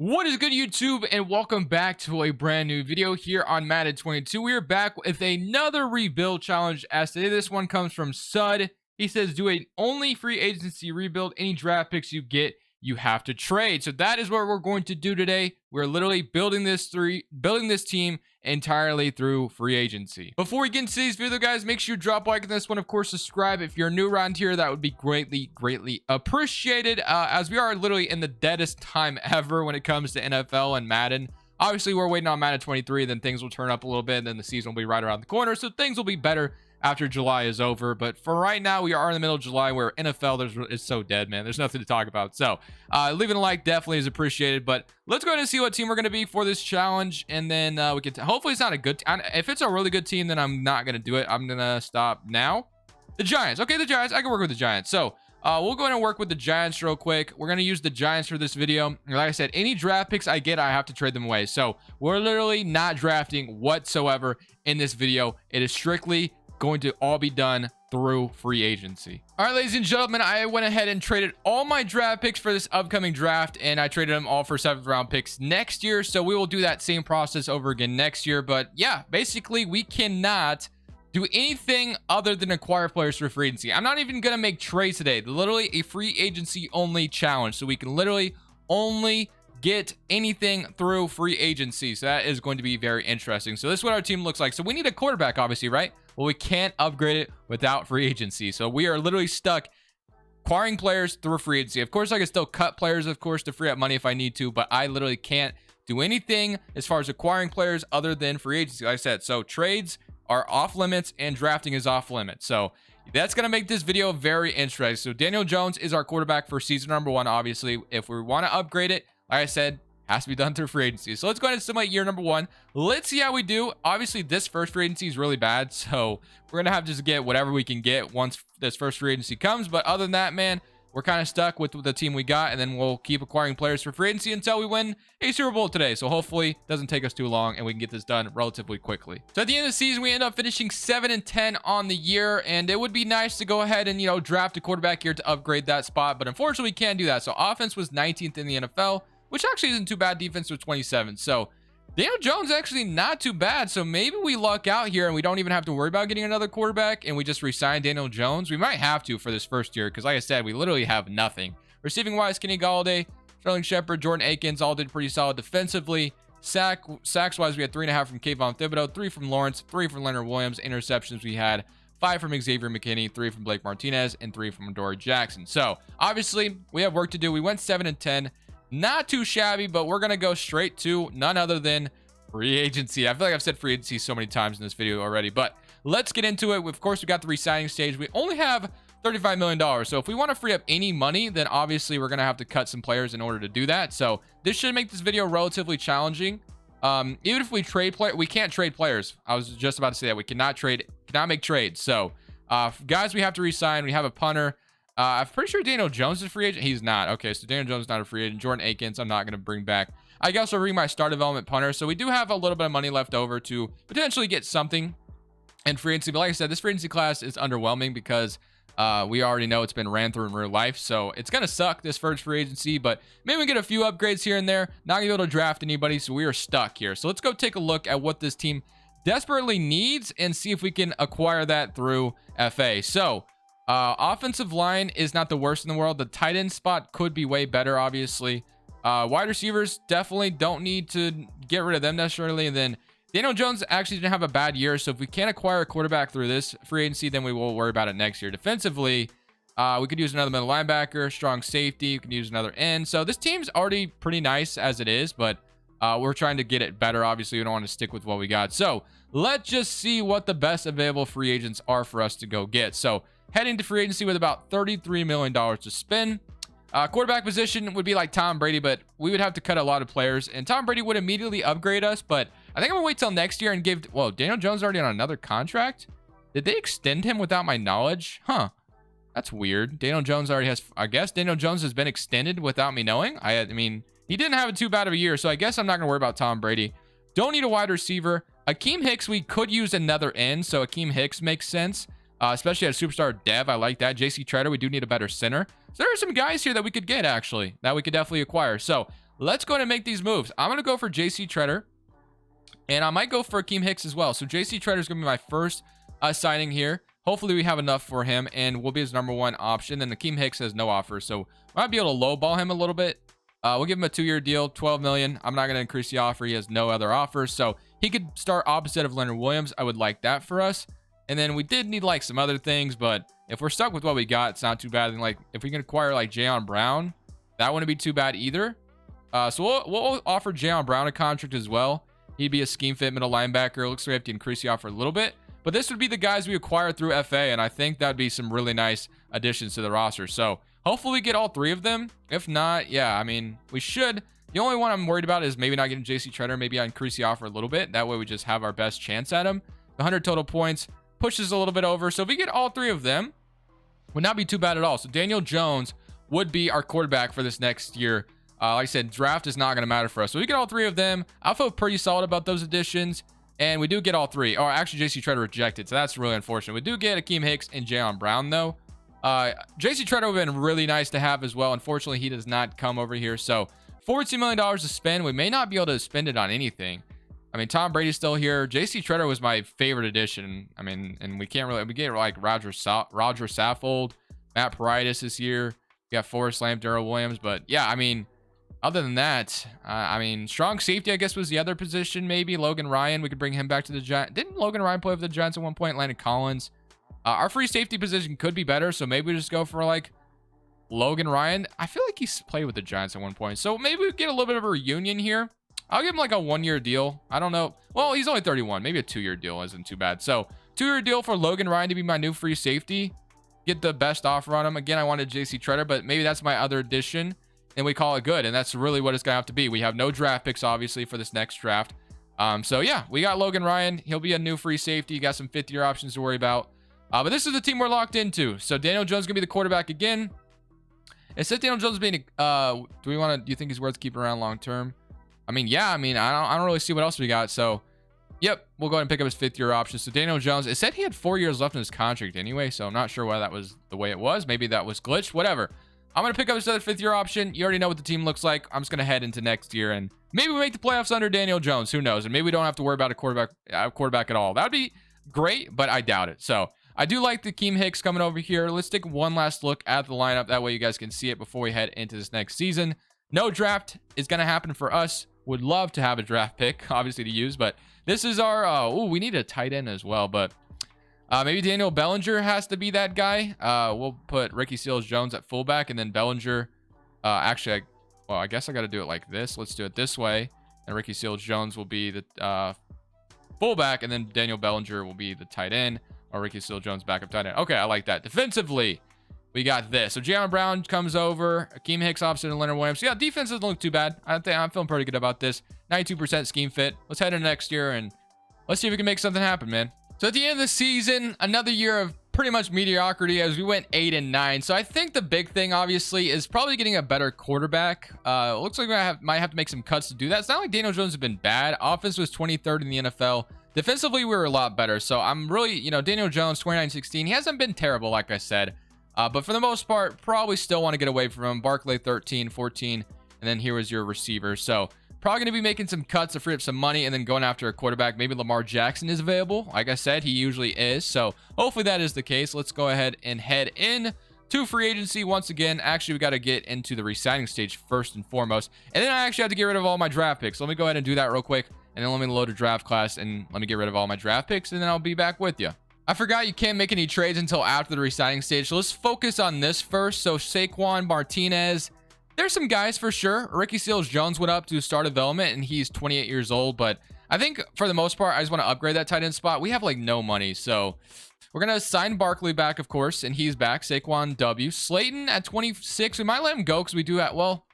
What is good, YouTube, and welcome back to a brand new video here on Madden 22. We are back with another rebuild challenge. As today, this one comes from Sud. He says, do an only free agency rebuild. Any draft picks you get, you have to trade. So that is what we're going to do today. We're literally building this team entirely through free agency. Before we get into today's video, guys, make sure you drop a like on this one. Of course, subscribe if you're new around here. That would be greatly appreciated, as we are literally in the deadest time ever when it comes to NFL and Madden. Obviously, we're waiting on Madden 23, then things will turn up a little bit, and then the season will be right around the corner, so things will be better after July is over. But for right now, we are in the middle of July, where NFL is so dead, man. There's nothing to talk about. So leaving a like definitely is appreciated. But let's go ahead and see what team we're going to be for this challenge, and then we can hopefully it's not a good if it's a really good team, then I'm not going to do it. I'm going to stop now. The Giants. Okay, the Giants. I can work with the Giants. So we'll go ahead and work with the Giants real quick. We're going to use the Giants for this video. Like I said, any draft picks I get, I have to trade them away. So we're literally not drafting whatsoever in this video. It is strictly going to all be done through free agency. All right, ladies and gentlemen, I went ahead and traded all my draft picks for this upcoming draft, and I traded them all for 7th round picks next year. So we will do that same process over again next year. But yeah, basically we cannot do anything other than acquire players for free agency. I'm not even going to make trades today. Literally a free agency only challenge. So we can literally only get anything through free agency. So that is going to be very interesting. So this is what our team looks like. So we need a quarterback, obviously, right? Well, we can't upgrade it without free agency. So we are literally stuck acquiring players through free agency. Of course, I can still cut players, of course, to free up money if I need to, but I literally can't do anything as far as acquiring players other than free agency, like I said. So trades are off limits and drafting is off limits. So that's going to make this video very interesting. So Daniel Jones is our quarterback for season number 1. Obviously, if we want to upgrade it, like I said, has to be done through free agency. So let's go ahead and simulate year number 1. Let's see how we do. Obviously, this first free agency is really bad, so we're going to have to just get whatever we can get once this first free agency comes. But other than that, man, we're kind of stuck with the team we got, and then we'll keep acquiring players for free agency until we win a Super Bowl today. So hopefully it doesn't take us too long, and we can get this done relatively quickly. So at the end of the season, we end up finishing 7-10 on the year, and it would be nice to go ahead and, draft a quarterback here to upgrade that spot. But unfortunately, we can't do that. So offense was 19th in the NFL, which actually isn't too bad. Defense was 27th. So Daniel Jones actually not too bad. So maybe we luck out here and we don't even have to worry about getting another quarterback, and we just re-sign Daniel Jones. We might have to for this first year because, like I said, we literally have nothing. Receiving wise, Kenny Galladay, Sterling Shepard, Jordan Akins all did pretty solid defensively. Sacks wise, we had 3.5 from Kayvon Thibodeau, 3 from Lawrence, 3 from Leonard Williams. Interceptions, we had 5 from Xavier McKinney, 3 from Blake Martinez, and 3 from Adoree Jackson. So obviously we have work to do. We went 7-10. Not too shabby, but we're going to go straight to none other than free agency. I feel like I've said free agency so many times in this video already, but let's get into it. Of course, we got the re-signing stage. We only have $35 million. So if we want to free up any money, then obviously we're going to have to cut some players in order to do that. So this should make this video relatively challenging. Even if we trade players, we can't trade players. I was just about to say that we cannot make trades. So guys, we have to re-sign. We have a punter. I'm pretty sure Daniel Jones is a free agent. He's not. Okay, so Daniel Jones is not a free agent. Jordan Akins, I'm not going to bring back. I guess I'll bring my star development punter. So we do have a little bit of money left over to potentially get something in free agency. But like I said, this free agency class is underwhelming because we already know it's been ran through in real life. So it's going to suck this first free agency. But maybe we get a few upgrades here and there. Not going to be able to draft anybody. So we are stuck here. So let's go take a look at what this team desperately needs and see if we can acquire that through FA. So offensive line is not the worst in the world. The tight end spot could be way better, obviously. Wide receivers definitely don't need to get rid of them necessarily. And then Daniel Jones actually didn't have a bad year. So if we can't acquire a quarterback through this free agency, then we will worry about it next year. Defensively, we could use another middle linebacker, strong safety. We could use another end. So this team's already pretty nice as it is, but we're trying to get it better. Obviously, we don't want to stick with what we got. So let's just see what the best available free agents are for us to go get. So heading to free agency with about $33 million to spend. Quarterback position would be like Tom Brady, but we would have to cut a lot of players, and Tom Brady would immediately upgrade us. But I think I'm gonna wait till next year and give. Whoa, Daniel Jones already on another contract? Did they extend him without my knowledge? Huh, that's weird. Daniel Jones already has. I guess Daniel Jones has been extended without me knowing. I mean, he didn't have too bad of a year, so I guess I'm not gonna worry about Tom Brady. Don't need a wide receiver. Akeem Hicks, we could use another end, so Akeem Hicks makes sense. Especially at superstar dev. I like that. JC Treader, we do need a better center. So there are some guys here that we could get, actually, that we could definitely acquire. So let's go ahead and make these moves. I'm going to go for JC Treader, and I might go for Akeem Hicks as well. So JC Treader is going to be my first signing here. Hopefully we have enough for him, and we'll be his #1 option. Then Akeem Hicks has no offer, so I might be able to lowball him a little bit. We'll give him a 2-year deal, $12 million. I'm not going to increase the offer. He has no other offers, so he could start opposite of Leonard Williams. I would like that for us. And then we did need like some other things, but if we're stuck with what we got, it's not too bad. And like if we can acquire like Jayon Brown, that wouldn't be too bad either. So we'll offer Jayon Brown a contract as well. He'd be a scheme fit middle linebacker. Looks like we have to increase the offer a little bit. But this would be the guys we acquired through FA, and I think that'd be some really nice additions to the roster. So hopefully we get all 3 of them. If not, yeah, I mean, we should. The only one I'm worried about is maybe not getting JC Treader. Maybe I increase the offer a little bit. That way we just have our best chance at him. The 100 total points pushes a little bit over. So if we get all 3 of them, would not be too bad at all. So Daniel Jones would be our quarterback for this next year. Like I said, draft is not going to matter for us. So we get all 3 of them. I feel pretty solid about those additions. And we do get all 3. Or actually, JC Treader rejected. So that's really unfortunate. We do get Akeem Hicks and Jayon Brown, though. JC Treader would have been really nice to have as well. Unfortunately, he does not come over here. So $42 million to spend. We may not be able to spend it on anything. I mean, Tom Brady's still here. JC Treader was my favorite addition. I mean, and we can't really, we get like Roger Saffold, Matt Paradis this year. We got Forrest Lamp, Darrell Williams. But yeah, I mean, other than that, I mean, strong safety, I guess, was the other position. Maybe Logan Ryan. We could bring him back to the Giants. Didn't Logan Ryan play with the Giants at one point? Landon Collins. Our free safety position could be better. So maybe we just go for like Logan Ryan. I feel like he's played with the Giants at one point. So maybe we get a little bit of a reunion here. I'll give him like a 1-year deal. I don't know. Well, he's only 31. Maybe a 2-year deal isn't too bad. So 2-year deal for Logan Ryan to be my new free safety. Get the best offer on him. Again, I wanted JC Treader, but maybe that's my other addition. And we call it good. And that's really what it's going to have to be. We have no draft picks, obviously, for this next draft. So yeah, we got Logan Ryan. He'll be a new free safety. You got some 5th-year options to worry about. But this is the team we're locked into. So Daniel Jones is going to be the quarterback again. Instead of Daniel Jones being, do you think he's worth keeping around long term? I mean, yeah, I mean, I don't really see what else we got. So, yep, we'll go ahead and pick up his 5th-year option. So Daniel Jones, it said he had 4 years left in his contract anyway. So I'm not sure why that was the way it was. Maybe that was glitched, whatever. I'm going to pick up his other 5th-year option. You already know what the team looks like. I'm just going to head into next year, and maybe we make the playoffs under Daniel Jones. Who knows? And maybe we don't have to worry about a quarterback at all. That would be great, but I doubt it. So I do like the Akeem Hicks coming over here. Let's take one last look at the lineup. That way you guys can see it before we head into this next season. No draft is going to happen for us. Would love to have a draft pick, obviously, to use, but this is our, we need a tight end as well, but maybe Daniel Bellinger has to be that guy. We'll put Ricky Seals-Jones at fullback, and then Bellinger, actually, I guess I got to do it like this. Let's do it this way, and Ricky Seals-Jones will be the fullback, and then Daniel Bellinger will be the tight end, or Ricky Seals-Jones backup tight end. Okay, I like that. Defensively, we got this. So Jayon Brown comes over. Akeem Hicks opposite and Leonard Williams. So yeah, defense doesn't look too bad. I'm feeling pretty good about this. 92% scheme fit. Let's head into next year and let's see if we can make something happen, man. So at the end of the season, another year of pretty much mediocrity as we went 8-9. So I think the big thing, obviously, is probably getting a better quarterback. Looks like we might have to make some cuts to do that. It's not like Daniel Jones has been bad. Offense was 23rd in the NFL. Defensively, we were a lot better. So I'm really, Daniel Jones, 29-16. He hasn't been terrible, like I said. But for the most part, probably still want to get away from him. Barkley, 13, 14. And then here was your receiver. So probably going to be making some cuts to free up some money and then going after a quarterback. Maybe Lamar Jackson is available. Like I said, he usually is. So hopefully that is the case. Let's go ahead and head in to free agency once again. Actually, we got to get into the re-signing stage first and foremost. And then I actually have to get rid of all my draft picks. So let me go ahead and do that real quick. And then let me load a draft class and let me get rid of all my draft picks. And then I'll be back with you. I forgot you can't make any trades until after the re-signing stage. So let's focus on this first. So Saquon Martinez. There's some guys for sure. Ricky Seals-Jones went up to start development and he's 28 years old. But I think for the most part, I just want to upgrade that tight end spot. We have like no money. So we're going to sign Barkley back, of course. And he's back. Saquon W. Slayton at 26. We might let him go because we do that. Well,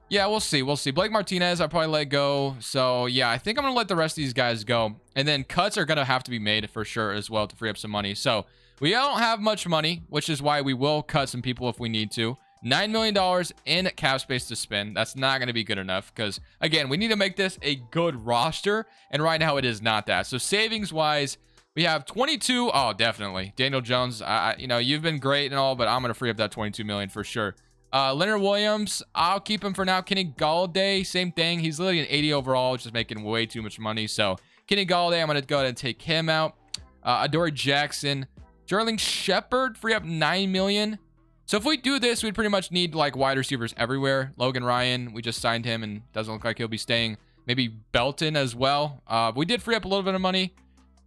yeah, we'll see. We'll see. Blake Martinez, I'll probably let go. So yeah, I think I'm going to let the rest of these guys go. And then cuts are going to have to be made for sure as well to free up some money. So we don't have much money, which is why we will cut some people if we need to. $9 million in cap space to spend. That's not going to be good enough because, again, we need to make this a good roster. And right now it is not that. So savings wise, we have 22. Oh, definitely. Daniel Jones, you've been great and all, but I'm going to free up that 22 million for sure. Leonard Williams, I'll keep him for now. Kenny Galladay, same thing. He's literally an 80 overall, just making way too much money. So Kenny Galladay, I'm going to go ahead and take him out. Adoree Jackson, Sterling Shepard, free up 9 million. So if we do this, we'd pretty much need like wide receivers everywhere. Logan Ryan, we just signed him and doesn't look like he'll be staying. Maybe Belton as well. We did free up a little bit of money.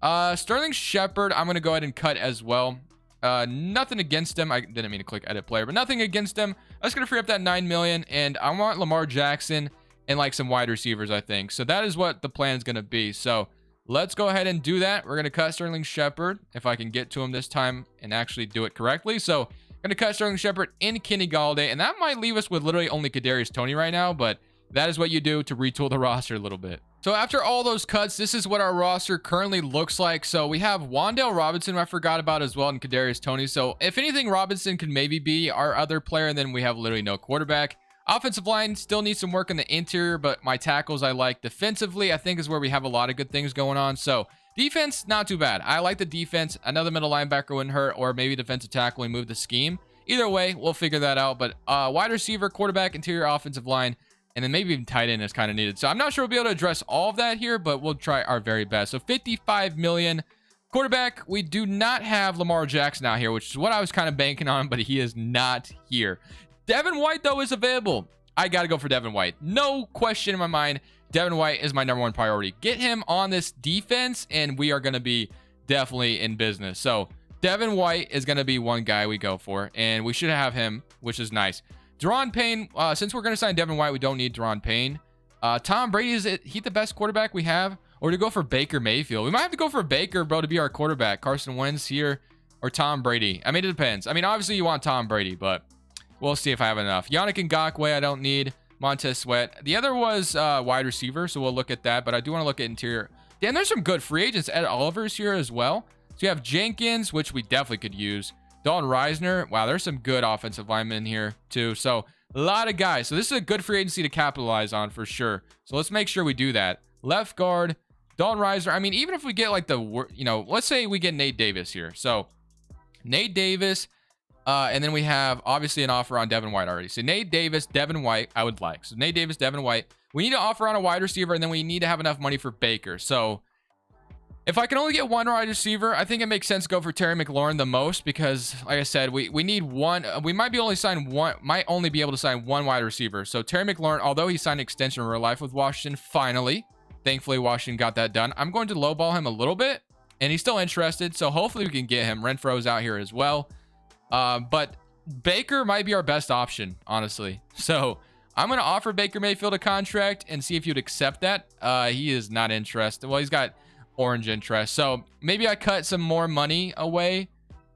Sterling Shepard, I'm going to go ahead and cut as well. Nothing against him. I didn't mean to click edit player, but nothing against him. I'm just going to free up that 9 million, and I want Lamar Jackson and like some wide receivers, I think. So that is what the plan is going to be. So let's go ahead and do that. We're going to cut Sterling Shepard if I can get to him this time and actually do it correctly. So I'm going to cut Sterling Shepard and Kenny Galladay, and that might leave us with literally only Kadarius Toney right now, but that is what you do to retool the roster a little bit. So after all those cuts, this is what our roster currently looks like. So we have Wan'Dale Robinson, who I forgot about as well, and Kadarius Toney. So if anything, Robinson could maybe be our other player, and then we have literally no quarterback. Offensive line still needs some work in the interior, but my tackles I like. Defensively, I think is where we have a lot of good things going on. So defense, not too bad. I like the defense. Another middle linebacker wouldn't hurt, or maybe defensive tackle, we move the scheme. Either way, we'll figure that out. But wide receiver, quarterback, interior offensive line, and then maybe even tight end is kind of needed. So I'm not sure we'll be able to address all of that here, but we'll try our very best. So 55 million. Quarterback, we do not have Lamar Jackson out here, which is what I was kind of banking on, but he is not here. Devin White, though, is available. I got to go for Devin White. No question in my mind. Devin White is my #1 priority. Get him on this defense, and we are going to be definitely in business. So Devin White is going to be one guy we go for, and we should have him, which is nice. Daron Payne, since we're going to sign Devin White, we don't need Daron Payne. Tom Brady, is he the best quarterback we have? Or to go for Baker Mayfield? We might have to go for Baker, bro, to be our quarterback. Carson Wentz here or Tom Brady. I mean, it depends. I mean, obviously you want Tom Brady, but we'll see if I have enough. Yannick Ngakoue, I don't need. Montez Sweat. The other was wide receiver, so we'll look at that, but I do want to look at interior. Damn, there's some good free agents. Ed Oliver's here as well. So you have Jenkins, which we definitely could use. Dalton Reisner. Wow, there's some good offensive linemen here too. So a lot of guys. So this is a good free agency to capitalize on for sure. So let's make sure we do that. Left guard, Dalton Reisner. I mean, even if we get like let's say we get Nate Davis here. So Nate Davis, and then we have obviously an offer on Devin White already. So Nate Davis, Devin White, I would like. So Nate Davis, Devin White. We need to offer on a wide receiver, and then we need to have enough money for Baker. So if I can only get one wide receiver, I think it makes sense to go for Terry McLaurin the most because, like I said, we need one. We might only be able to sign one wide receiver. So Terry McLaurin, although he signed an extension in real life with Washington, finally, thankfully Washington got that done. I'm going to lowball him a little bit, and he's still interested. So hopefully we can get him. Renfro's out here as well. But Baker might be our best option, honestly. So I'm going to offer Baker Mayfield a contract and see if you'd accept that. He is not interested. Well, he's got orange interest. So maybe I cut some more money away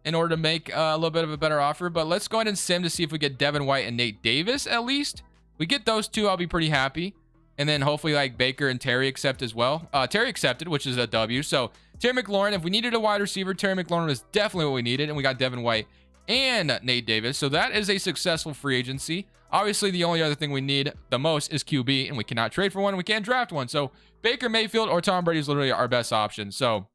in order to make a little bit of a better offer. But let's go ahead and sim to see if we get Devin White and Nate Davis at least. If we get those two, I'll be pretty happy. And then hopefully like Baker and Terry accept as well. Terry accepted, which is a W. So Terry McLaurin, if we needed a wide receiver, Terry McLaurin was definitely what we needed. And we got Devin White and Nate Davis. So that is a successful free agency. Obviously, the only other thing we need the most is QB, and we cannot trade for one. We can't draft one. So Baker Mayfield or Tom Brady is literally our best option. So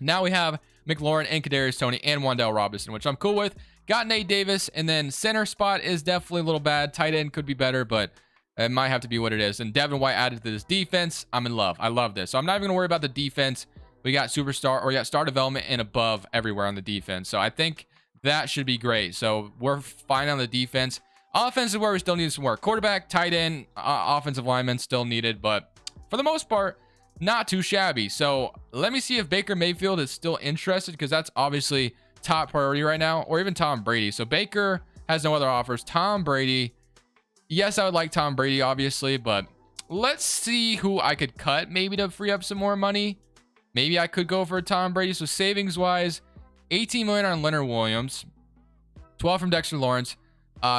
now we have McLaurin and Kadarius Toney and Wan'Dale Robinson, which I'm cool with. Got Nate Davis, and then center spot is definitely a little bad. Tight end could be better, but it might have to be what it is. And Devin White added to this defense. I'm in love. I love this. So I'm not even going to worry about the defense. We got superstar, or we got star development and above everywhere on the defense. So I think that should be great. So we're fine on the defense. Offense is where we still need some work. Quarterback, tight end, offensive lineman still needed, but for the most part, not too shabby. So let me see if Baker Mayfield is still interested, because that's obviously top priority right now, or even Tom Brady. So Baker has no other offers. Tom Brady, yes, I would like Tom Brady, obviously, but let's see who I could cut maybe to free up some more money. Maybe I could go for Tom Brady. So savings wise, 18 million on Leonard Williams, 12 from Dexter Lawrence,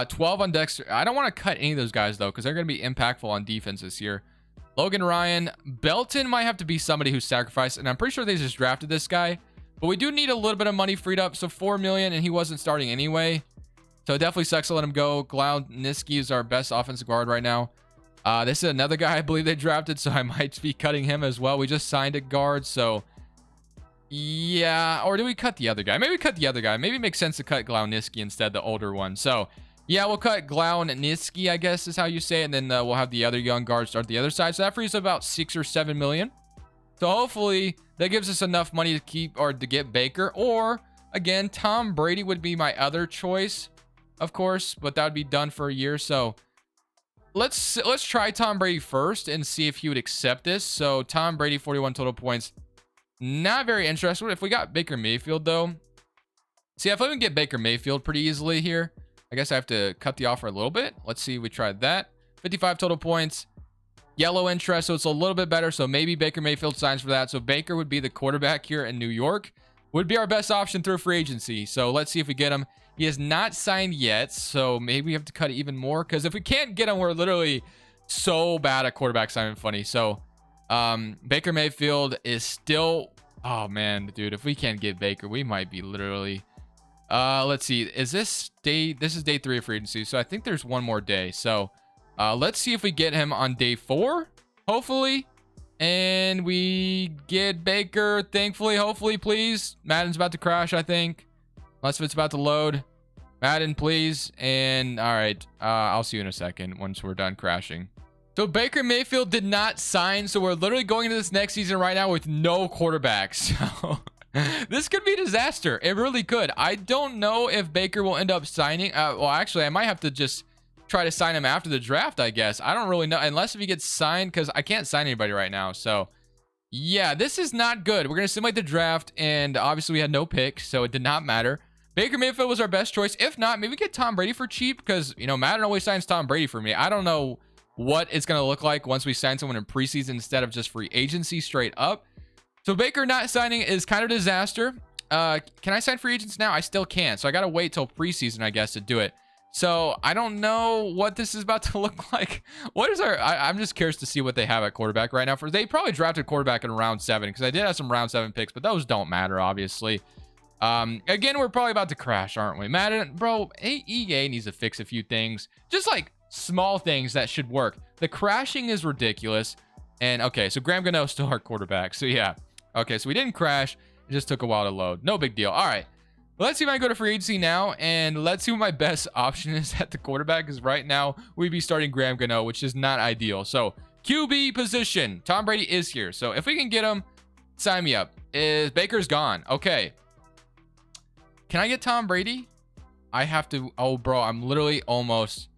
12 on Dexter. I don't want to cut any of those guys though, because they're going to be impactful on defense this year. Logan Ryan, Belton might have to be somebody who's sacrificed, and I'm pretty sure they just drafted this guy, but we do need a little bit of money freed up. So 4 million, and he wasn't starting anyway, so it definitely sucks to let him go. Glowniski is our best offensive guard right now. This is another guy I believe they drafted, so I might be cutting him as well. We just signed a guard, so yeah. Or do we cut the other guy? Maybe cut the other guy. Maybe it makes sense to cut Glowniski instead, the older one. So Yeah, we'll cut Glaunitsky, I guess is how you say it, and then we'll have the other young guard start the other side. So that frees up about 6 or 7 million. So hopefully that gives us enough money to keep or to get Baker. Or again, Tom Brady would be my other choice, of course, but that would be done for a year. So let's try Tom Brady first and see if he would accept this. So Tom Brady, 41 total points. Not very interested. If we got Baker Mayfield though, see if I can get Baker Mayfield pretty easily here. I guess I have to cut the offer a little bit. Let's see. We tried that. 55 total points. Yellow interest, so it's a little bit better. So maybe Baker Mayfield signs for that. So Baker would be the quarterback here in New York. Would be our best option through free agency. So let's see if we get him. He has not signed yet, so maybe we have to cut it even more. Because if we can't get him, we're literally so bad at quarterback signing funny. So Baker Mayfield is still... Oh, man, dude. If we can't get Baker, we might be literally... let's see. Is this day... This is day 3 of free agency, so I think there's one more day. So... let's see if we get him on day 4, hopefully. And we get Baker, thankfully, hopefully, please. Madden's about to crash, I think. Unless it's about to load. Madden, please. And, all right. I'll see you in a second once we're done crashing. So, Baker Mayfield did not sign. So, we're literally going into this next season right now with no quarterbacks. So, this could be a disaster. It really could. I don't know if Baker will end up signing. Well, actually, I might have to just... try to sign him after the draft, I guess. I don't really know, unless if he gets signed, because I can't sign anybody right now. So yeah, this is not good. We're gonna simulate the draft, and obviously we had no picks, so it did not matter. Baker Mayfield was our best choice. If not, maybe get Tom Brady for cheap, because you know Madden always signs Tom Brady for me. I don't know what it's gonna look like once we sign someone in preseason instead of just free agency straight up. So Baker not signing is kind of a disaster. Can I sign free agents now? I still can't, so I gotta wait till preseason, I guess, to do it. So I don't know what this is about to look like. What is our... I'm just curious to see what they have at quarterback right now. They probably drafted quarterback in round 7, because I did have some round 7 picks, but those don't matter, obviously. Again, we're probably about to crash, aren't we? Madden, bro, EA needs to fix a few things. Just like small things that should work. The crashing is ridiculous. And okay, so Graham Gano is still our quarterback. So yeah. Okay, so we didn't crash. It just took a while to load. No big deal. All right. Let's see if I can go to free agency now, and let's see what my best option is at the quarterback, because right now we'd be starting Graham Gano, which is not ideal. So QB position, Tom Brady is here. So if we can get him, sign me up. Baker's gone. Okay. Can I get Tom Brady? I have to... Oh, bro, I'm literally almost...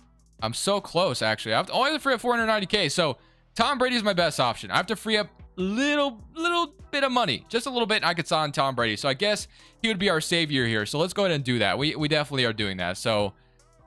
I'm so close, actually. I have to only have to free up 490K. So Tom Brady is my best option. I have to free up little bit of money, just a little bit, and I could sign Tom Brady. So I guess he would be our savior here. So let's go ahead and do that. We definitely are doing that. So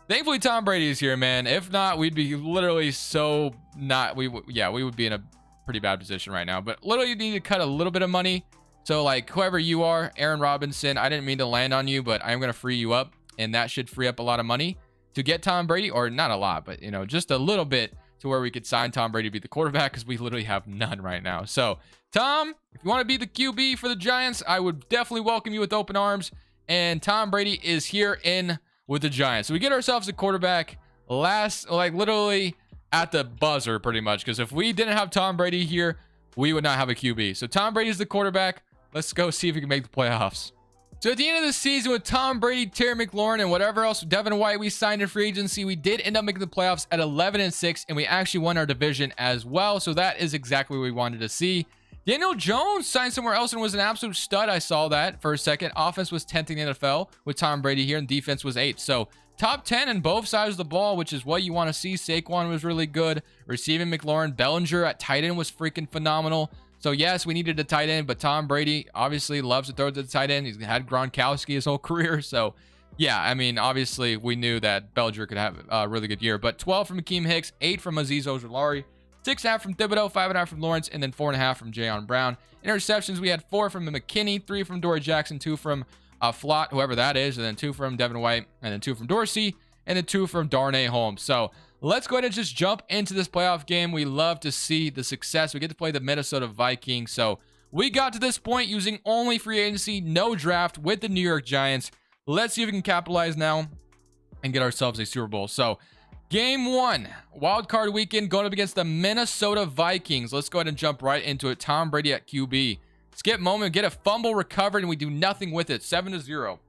thankfully Tom Brady is here, man. If not, we'd be literally so not... we would be in a pretty bad position right now. But literally you need to cut a little bit of money. So like whoever you are, Aaron Robinson, I didn't mean to land on you, but I'm going to free you up, and that should free up a lot of money to get Tom Brady, or not a lot, but you know, just a little bit to where we could sign Tom Brady to be the quarterback, because we literally have none right now. So Tom, if you want to be the QB for the Giants, I would definitely welcome you with open arms. And Tom Brady is here in with the Giants. So we get ourselves a quarterback literally at the buzzer pretty much, because if we didn't have Tom Brady here, we would not have a QB. So Tom Brady is the quarterback. Let's go see if we can make the playoffs. So at the end of the season with Tom Brady, Terry McLaurin, and whatever else, Devin White, we signed in free agency. We did end up making the playoffs at 11-6, and we actually won our division as well. So that is exactly what we wanted to see. Daniel Jones signed somewhere else and was an absolute stud. I saw that for a second. Offense was 10th in the NFL with Tom Brady here, and defense was 8th. So top 10 in both sides of the ball, which is what you want to see. Saquon was really good. Receiving McLaurin. Bellinger at tight end was freaking phenomenal. So yes, we needed a tight end, but Tom Brady obviously loves to throw to the tight end. He's had Gronkowski his whole career. So yeah, I mean, obviously we knew that Bellinger could have a really good year. But 12 from Akeem Hicks, 8 from Azeez Ojulari, 6.5 from Thibodeau, 5.5 from Lawrence, and then 4.5 from Jayon Brown. Interceptions, we had 4 from McKinney, 3 from Dory Jackson, 2 from Flott, whoever that is, and then 2 from Devin White, and then 2 from Dorsey, and then 2 from Darnay Holmes. So let's go ahead and just jump into this playoff game. We love to see the success. We get to play the Minnesota Vikings. So we got to this point using only free agency, no draft with the New York Giants. Let's see if we can capitalize now and get ourselves a Super Bowl. So game 1, wild card weekend, going up against the Minnesota Vikings. Let's go ahead and jump right into it. Tom Brady at QB. Skip moment, get a fumble recovered, and we do nothing with it. 7-0.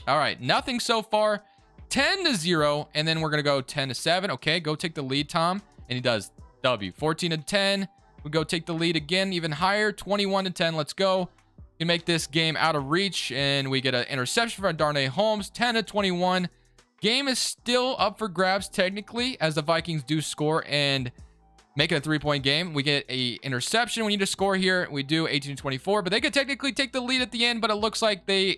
All right, nothing so far. 10-0, and then we're gonna go 10-7. Okay, go take the lead, Tom. And he does. W. 14-10. We go take the lead again, even higher. 21-10. Let's go. We make this game out of reach, and we get an interception from Darnay Holmes. 10-21. Game is still up for grabs technically, as the Vikings do score and make it a 3-point game. We get a interception. We need to score here. We do 18-24, but they could technically take the lead at the end, but it looks like they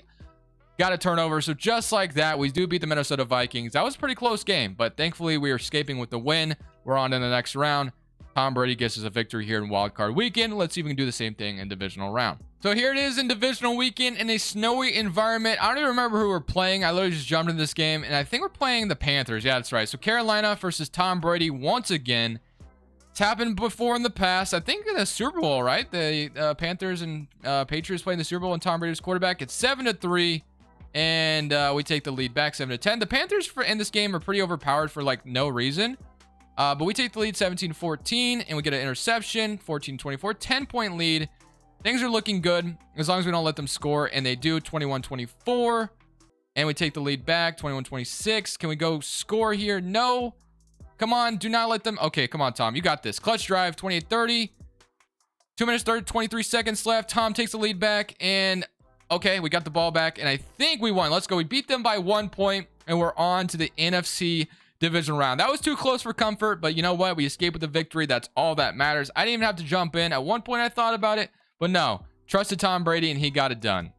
got a turnover. So just like that, we do beat the Minnesota Vikings. That was a pretty close game, but thankfully we are escaping with the win. We're on to the next round. Tom Brady gets us a victory here in Wild Card Weekend. Let's see if we can do the same thing in Divisional Round. So here it is in Divisional Weekend in a snowy environment. I don't even remember who we're playing. I literally just jumped into this game, and I think we're playing the Panthers. Yeah, that's right. So Carolina versus Tom Brady once again. It's happened before in the past. I think in the Super Bowl, right? The Panthers and Patriots playing the Super Bowl, and Tom Brady's quarterback. It's 7-3, and we take the lead back 7-10. The Panthers in this game are pretty overpowered for like no reason. But we take the lead 17-14, and we get an interception, 14-24, 10-point lead. Things are looking good as long as we don't let them score, and they do. 21-24, and we take the lead back 21-26. Can we go score here? No. Come on, do not let them. Okay, come on, Tom. You got this. Clutch drive, 28-30. 2 minutes, 23 seconds left. Tom takes the lead back, and okay, we got the ball back, and I think we won. Let's go. We beat them by 1 point, and we're on to the NFC division round. That was too close for comfort, but you know what? We escaped with the victory. That's all that matters. I didn't even have to jump in. At one point, I thought about it, but no. Trusted Tom Brady, and he got it done.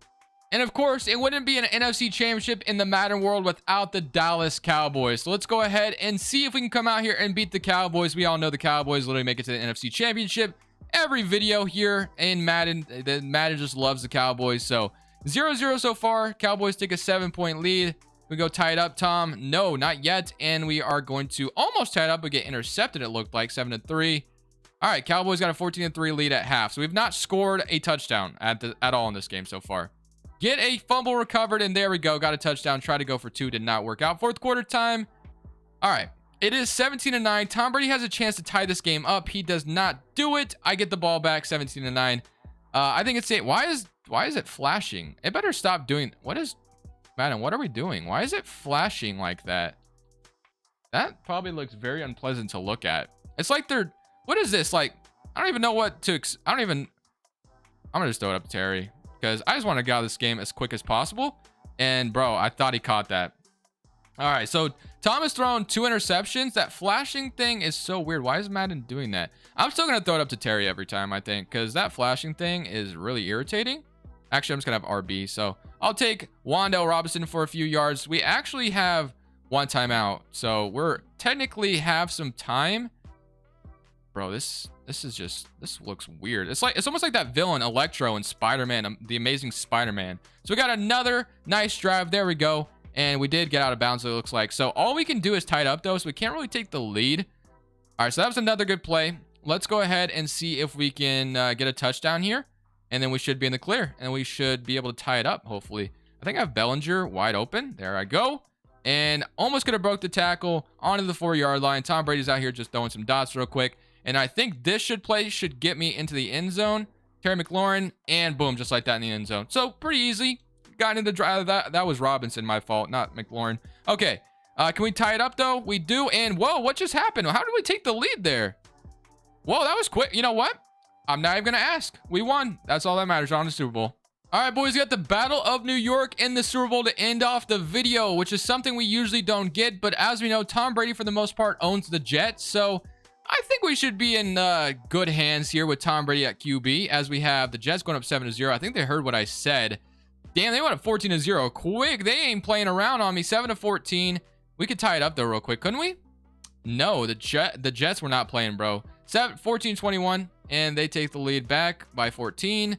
And of course, it wouldn't be an NFC championship in the Madden world without the Dallas Cowboys. So let's go ahead and see if we can come out here and beat the Cowboys. We all know the Cowboys literally make it to the NFC championship. Every video here in Madden, Madden just loves the Cowboys. So 0-0 so far. Cowboys take a 7-point lead. We go tie it up, Tom. No, not yet. And we are going to almost tie it up, but get intercepted, it looked like. 7-3. All right, Cowboys got a 14-3 lead at half. So we've not scored a touchdown at all in this game so far. Get a fumble recovered, and there we go. Got a touchdown. Try to go for 2. Did not work out. Fourth quarter time. All right. It is 17-9. Tom Brady has a chance to tie this game up. He does not do it. I get the ball back, 17-9. I think it's 8. Why is it flashing? It better stop doing. What is... Madden, what are we doing? Why is it flashing like that? That probably looks very unpleasant to look at. It's like they're... What is this? Like, I don't even know what to... I'm going to just throw it up to Terry, because I just want to get out of this game as quick as possible. And, bro, I thought he caught that. All right, so Tom has thrown 2 interceptions. That flashing thing is so weird. Why is Madden doing that? I'm still going to throw it up to Terry every time, I think, because that flashing thing is really irritating. Actually, I'm just going to have RB, so I'll take Wan'Dale Robinson for a few yards. We actually have 1 timeout, so we're technically have some time. Bro, this looks weird. It's almost like that villain Electro in Spider-Man, the Amazing Spider-Man. So we got another nice drive. There we go. And we did get out of bounds, it looks like. So all we can do is tie it up, though, so we can't really take the lead. All right, so that was another good play. Let's go ahead and see if we can get a touchdown here. And then we should be in the clear, and we should be able to tie it up, hopefully. I think I have Bellinger wide open. There I go. And almost could have broke the tackle onto the 4-yard line. Tom Brady's out here just throwing some dots real quick. And I think this should get me into the end zone. Terry McLaurin, and boom, just like that in the end zone. So pretty easy. Got into the drive. That was Robinson, my fault, not McLaurin. Okay, can we tie it up, though? We do, and whoa, what just happened? How did we take the lead there? Whoa, that was quick. You know what? I'm not even going to ask. We won. That's all that matters. We're on the Super Bowl. All right, boys, we got the Battle of New York in the Super Bowl to end off the video, which is something we usually don't get. But as we know, Tom Brady, for the most part, owns the Jets. So I think we should be in good hands here with Tom Brady at QB, as we have the Jets going up 7-0. I think they heard what I said. Damn, they went up 14-0. Quick. They ain't playing around on me. 7-14. We could tie it up, though, real quick, couldn't we? No, the Jets were not playing, bro. 14-21. And they take the lead back by 14.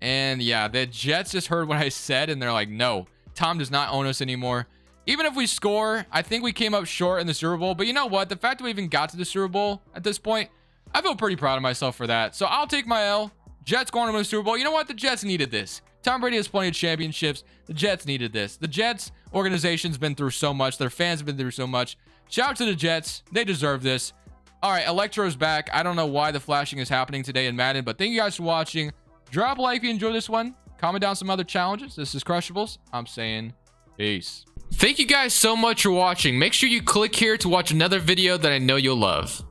And yeah, the Jets just heard what I said, and they're like, no, Tom does not own us anymore. Even if we score, I think we came up short in the Super Bowl. But you know what? The fact that we even got to the Super Bowl at this point, I feel pretty proud of myself for that. So I'll take my L. Jets going to the Super Bowl. You know what? The Jets needed this. Tom Brady has plenty of championships. The Jets needed this. The Jets organization's been through so much. Their fans have been through so much. Shout out to the Jets. They deserve this. All right, Electro's back. I don't know why the flashing is happening today in Madden, but thank you guys for watching. Drop a like if you enjoyed this one. Comment down some other challenges. This is Crushables. I'm saying peace. Thank you guys so much for watching. Make sure you click here to watch another video that I know you'll love.